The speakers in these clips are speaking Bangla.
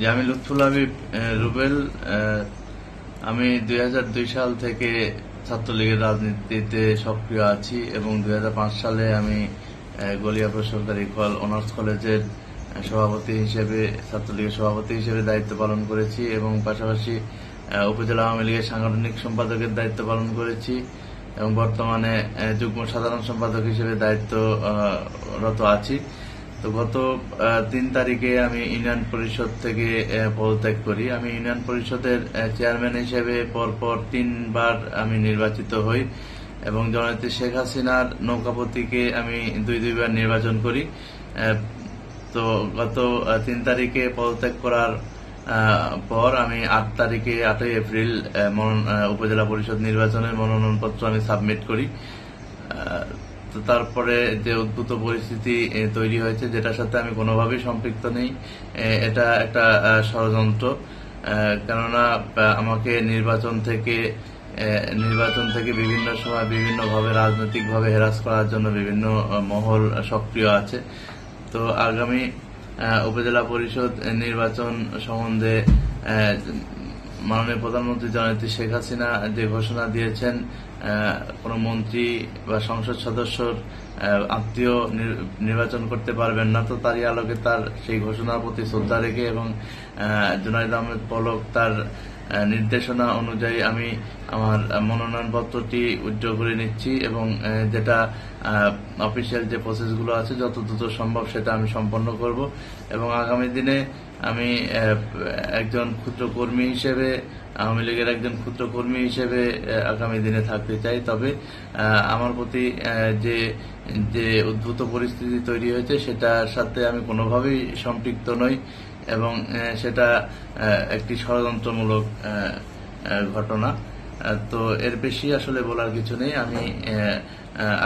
যে আমি লুৎফুল হাবিব রুবেল। আমি 2002 সাল থেকে ছাত্রলীগের রাজনীতিতে সক্রিয় আছি এবং 2005 সালে আমি গলিয়াপুর সরকারি অনার্স কলেজের সভাপতি হিসেবে ছাত্রলীগের সভাপতি হিসেবে দায়িত্ব পালন করেছি এবং পাশাপাশি উপজেলা আওয়ামী লীগের সাংগঠনিক সম্পাদকের দায়িত্ব পালন করেছি এবং বর্তমানে যুগ্ম সাধারণ সম্পাদক হিসেবে দায়িত্বরত আছি। তো গত 3 তারিখে আমি ইউনিয়ন পরিষদ থেকে পদত্যাগ করি। আমি ইউনিয়ন পরিষদের চেয়ারম্যান হিসেবে পরপর 3 বার আমি নির্বাচিত হই এবং জননেত্রী শেখ হাসিনার নৌকাপতিকে আমি 2 বার নির্বাচন করি। তো গত 3 তারিখে পদত্যাগ করার পর আমি 8ই এপ্রিল উপজেলা পরিষদ নির্বাচনের মনোনয়নপত্র আমি সাবমিট করি। তো তারপরে যে উদ্ভূত পরিস্থিতি তৈরি হয়েছে, যেটার সাথে আমি কোনোভাবেই সম্পৃক্ত নেই, এটা একটা ষড়যন্ত্র। কেননা আমাকে নির্বাচন থেকে বিভিন্ন সময় বিভিন্নভাবে রাজনৈতিকভাবে হেরাস করার জন্য বিভিন্ন মহল সক্রিয় আছে। তো আগামী উপজেলা পরিষদ নির্বাচন সম্বন্ধে মাননীয় প্রধানমন্ত্রী জননেত্রী শেখ হাসিনা যে ঘোষণা দিয়েছেন, কোন মন্ত্রী বা সংসদ সদস্যর আত্মীয় নির্বাচন করতে পারবেন না, তো তারই আলোকে তার সেই ঘোষণার প্রতি শ্রদ্ধা রেখে এবং জুনাইদ আহমেদ পলক তার নির্দেশনা অনুযায়ী আমি আমার মনোনয়নপত্রটি উইথড্র করে নিচ্ছি এবং যেটা অফিসিয়াল যে প্রসেসগুলো আছে যত দ্রুত সম্ভব সেটা আমি সম্পন্ন করব এবং আগামী দিনে আমি একজন ক্ষুদ্র কর্মী হিসেবে, আওয়ামী লীগের একজন ক্ষুদ্র কর্মী হিসেবে আগামী দিনে থাকতে চাই। তবে আমার প্রতি যে উদ্ভূত পরিস্থিতি তৈরি হয়েছে সেটার সাথে আমি কোনোভাবেই সম্পৃক্ত নই এবং সেটা একটি ষড়যন্ত্রমূলক ঘটনা। তো এর বেশি আসলে বলার কিছু নেই। আমি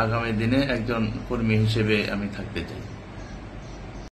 আগামী দিনে একজন কর্মী হিসেবে আমি থাকতে চাই।